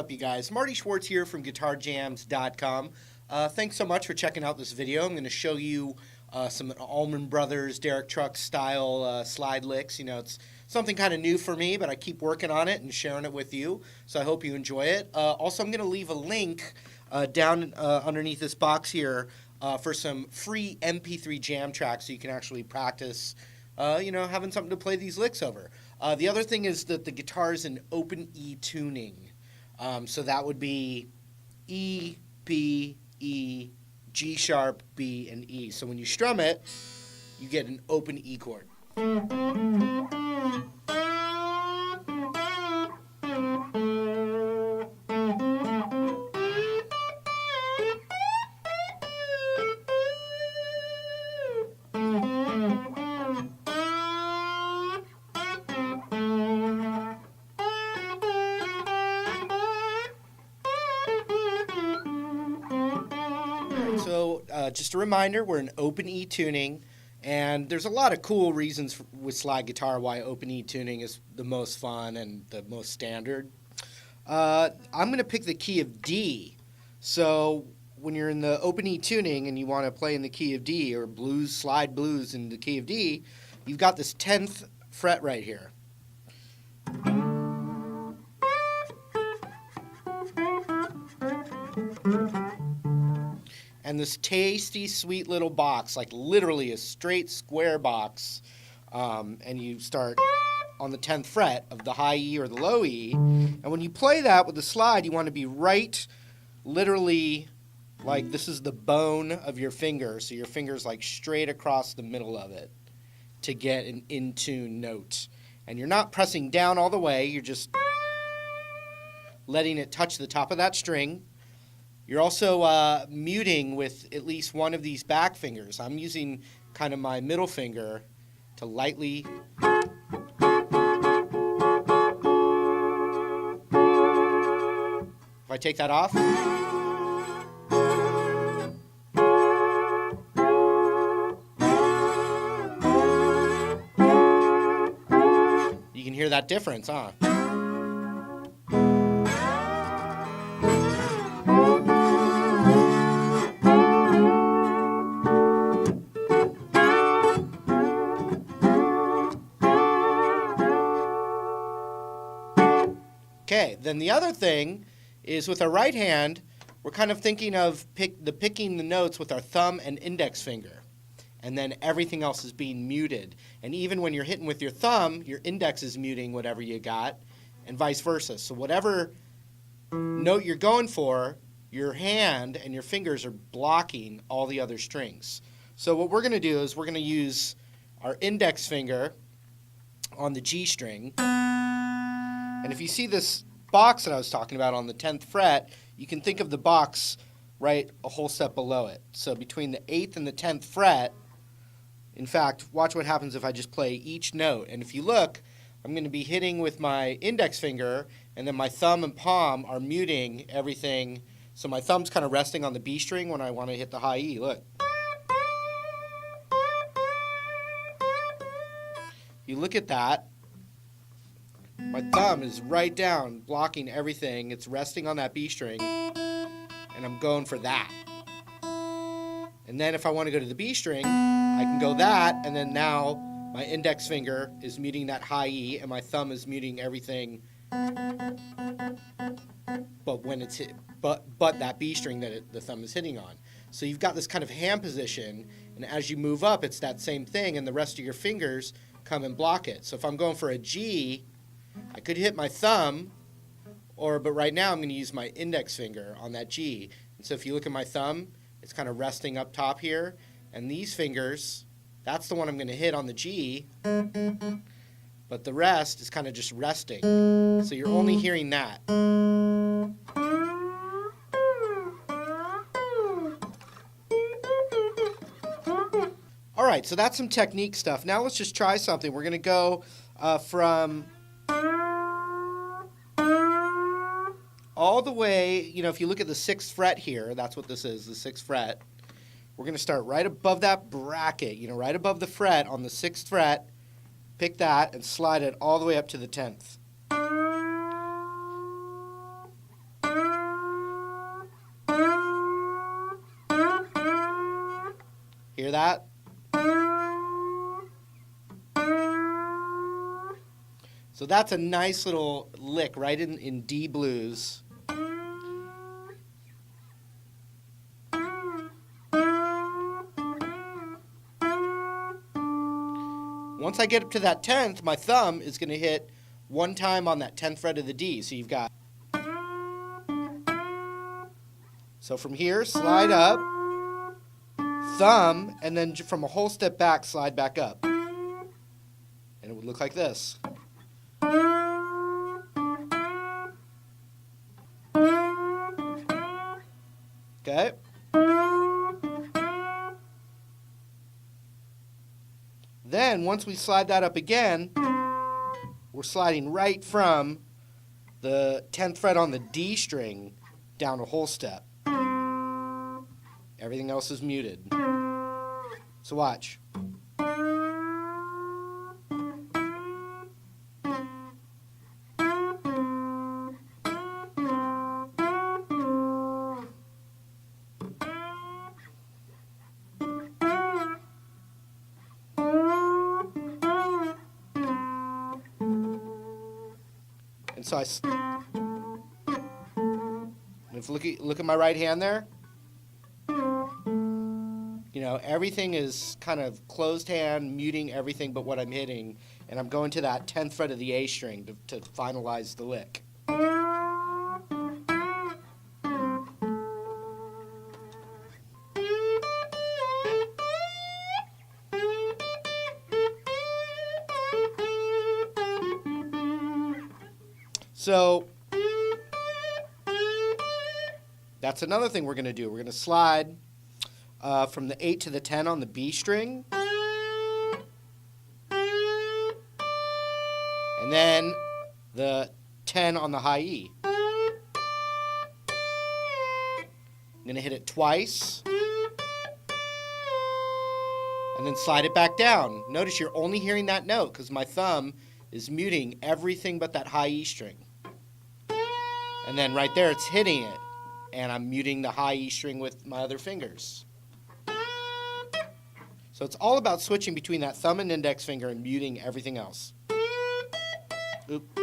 up, you guys? Marty Schwartz here from GuitarJams.com. Thanks so much for checking out this video. I'm going to show you some Allman Brothers, Derek Trucks style slide licks. You know, it's something kind of new for me, but I keep working on it and sharing it with you, so I hope you enjoy it. Also, I'm going to leave a link down underneath this box here for some free MP3 jam tracks so you can actually practice, you know, having something to play these licks over. The other thing is that the guitar is in open E tuning. So that would be E, B, E, G sharp, B, and E. So when you strum it, you get an open E chord. So just a reminder, we're in open E tuning, and there's a lot of cool reasons with slide guitar why open E tuning is the most fun and the most standard. I'm going to pick the key of D. So when you're in the open E tuning and you want to play in the key of D, or blues, slide blues in the key of D, you've got this 10th fret right here. And this tasty, sweet little box, like literally a straight square box, and you start on the 10th fret of the high E or the low E. And when you play that with the slide, you want to be right, literally, like this is the bone of your finger, so your finger's like straight across the middle of it to get an in-tune note. And you're not pressing down all the way, you're just letting it touch the top of that string. You're also muting with at least one of these back fingers. I'm using kind of my middle finger to lightly. If I take that off, you can hear that difference, huh? Okay, then the other thing is with our right hand, we're kind of thinking of picking the notes with our thumb and index finger. And then everything else is being muted. And even when you're hitting with your thumb, your index is muting whatever you got, and vice versa. So whatever note you're going for, your hand and your fingers are blocking all the other strings. So what we're going to do is we're going to use our index finger on the G string. And if you see this box that I was talking about on the 10th fret, you can think of the box right a whole step below it. So between the 8th and the 10th fret, in fact, watch what happens if I just play each note. And if you look, I'm going to be hitting with my index finger, and then my thumb and palm are muting everything. So my thumb's kind of resting on the B string when I want to hit the high E. Look. You look at that. My thumb is right down, blocking everything. It's resting on that B string, and I'm going for that. And then if I want to go to the B string, I can go that, and then now my index finger is muting that high E, and my thumb is muting everything but when it's hit, but that B string that the thumb is hitting on. So you've got this kind of hand position, and as you move up, it's that same thing, and the rest of your fingers come and block it. So if I'm going for a G, I could hit my thumb, but right now I'm going to use my index finger on that G. And so if you look at my thumb, it's kind of resting up top here. And these fingers, that's the one I'm going to hit on the G, but the rest is kind of just resting. So you're only hearing that. All right, so that's some technique stuff. Now let's just try something. We're going to go from all the way, you know, if you look at the 6th fret here, that's what this is, the 6th fret. We're going to start right above that bracket, you know, right above the fret on the 6th fret. Pick that and slide it all the way up to the 10th. Hear that? So that's a nice little lick right in D blues. Once I get up to that 10th, my thumb is going to hit one time on that 10th fret of the D. So you've got... So from here, slide up, thumb, and then from a whole step back, slide back up. And it would look like this. Okay? Then, once we slide that up again, we're sliding right from the 10th fret on the D string down a whole step. Everything else is muted. So watch. And so if look at my right hand there. You know, everything is kind of closed hand, muting everything but what I'm hitting, and I'm going to that 10th fret of the A string to finalize the lick. So that's another thing we're going to do. We're going to slide from the 8 to the 10 on the B string. And then the 10 on the high E. I'm going to hit it twice. And then slide it back down. Notice you're only hearing that note because my thumb is muting everything but that high E string. And then right there it's hitting it. And I'm muting the high E string with my other fingers. So it's all about switching between that thumb and index finger and muting everything else. Oop.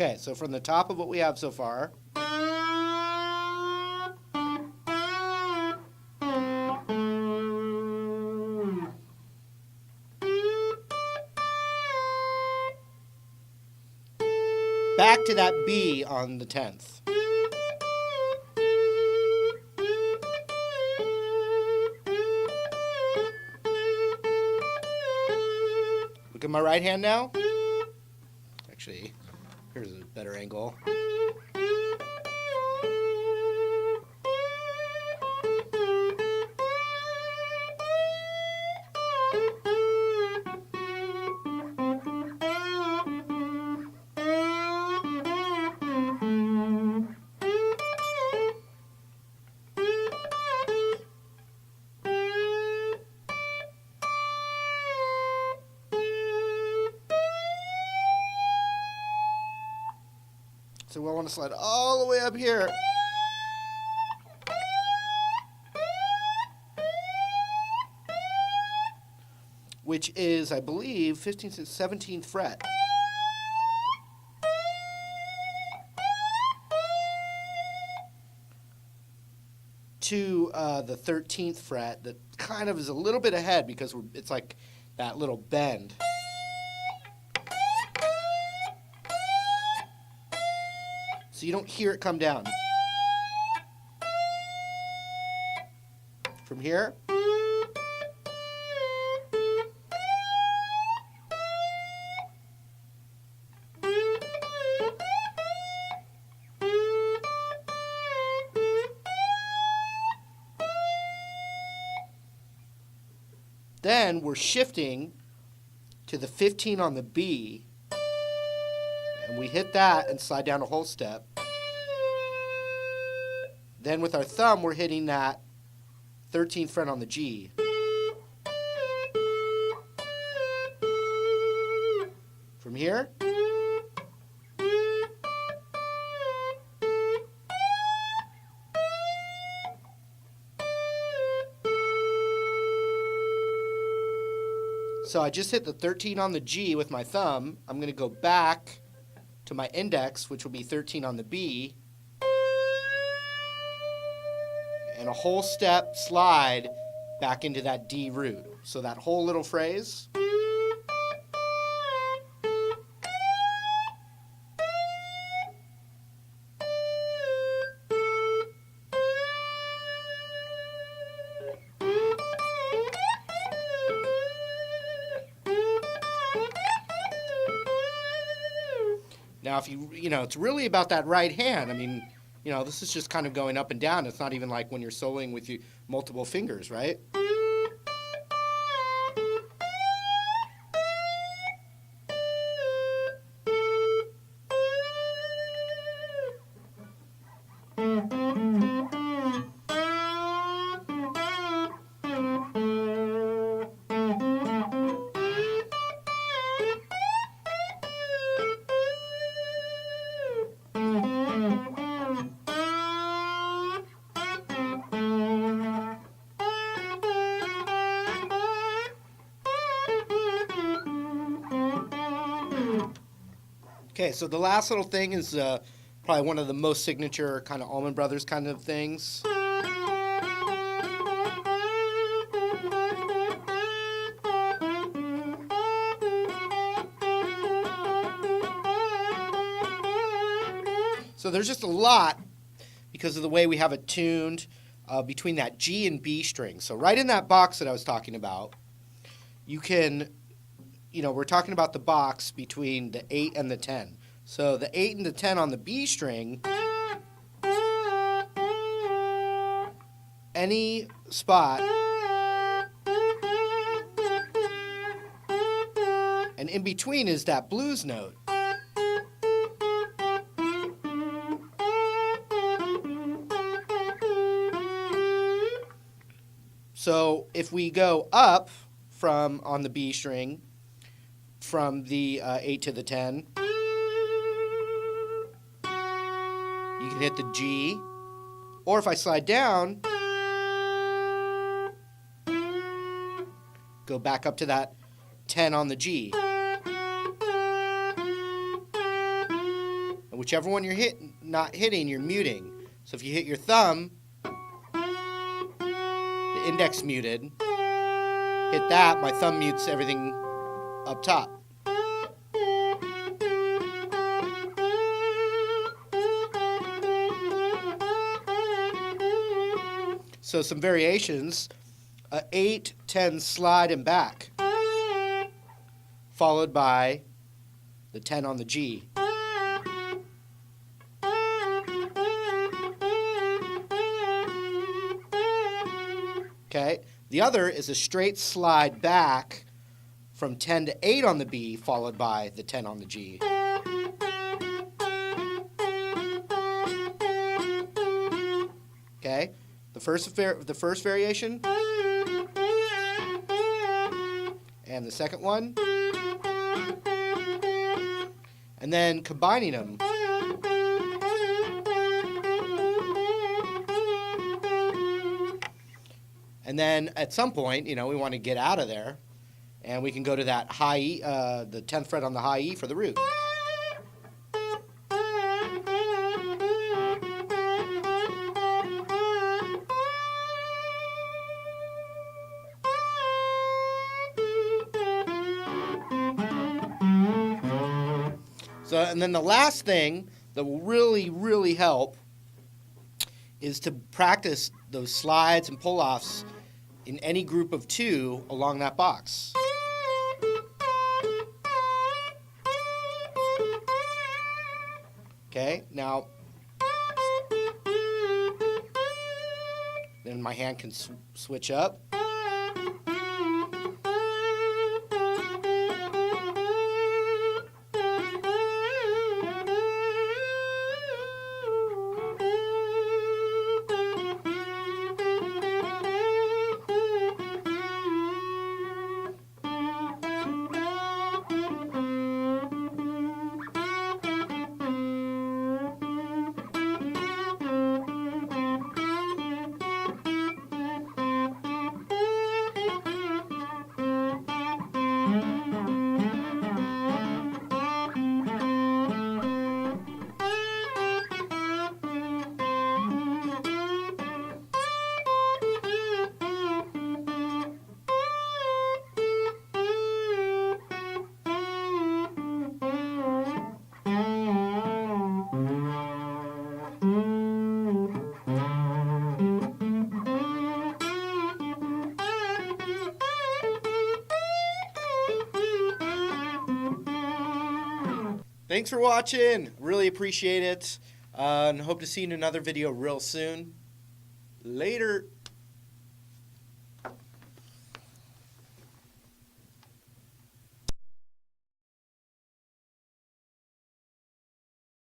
Okay, so from the top of what we have so far, back to that B on the 10th. Look at my right hand now. Actually, here's a better angle. So we'll want to slide all the way up here. Which is, I believe, 15th and 17th fret. To the 13th fret that kind of is a little bit ahead because it's like that little bend. So you don't hear it come down. From here. Then we're shifting to the 15 on the B. And we hit that and slide down a whole step. Then with our thumb, we're hitting that 13th fret on the G. From here, so I just hit the 13 on the G with my thumb. I'm going to go back to my index, which will be 13 on the B, and a whole step slide back into that D root. So that whole little phrase. Now, if it's really about that right hand. I mean, this is just kind of going up and down. It's not even like when you're soloing with multiple fingers, right? Okay, so the last little thing is probably one of the most signature kind of Allman Brothers kind of things. So there's just a lot because of the way we have it tuned between that G and B string. So right in that box that I was talking about, you can, we're talking about the box between the 8 and the 10. So the 8 and the 10 on the B string, any spot, and in between is that blues note. So if we go up on the B string, from the 8 to the 10, you can hit the G, or if I slide down, go back up to that 10 on the G. And whichever one you're not hitting, you're muting. So if you hit your thumb, the index muted, hit that, my thumb mutes everything up top. So some variations, 8, 10 slide and back, followed by the 10 on the G. Okay, the other is a straight slide back from 10 to 8 on the B, followed by the 10 on the G. Okay, the first variation, and the second one, and then combining them. And then at some point, we want to get out of there, and we can go to that high E, the 10th fret on the high E for the root. So, and then the last thing that will really, really help is to practice those slides and pull-offs in any group of 2 along that box. Okay, now, then my hand can switch up. Thanks for watching. Really appreciate it. And hope to see you in another video real soon. Later.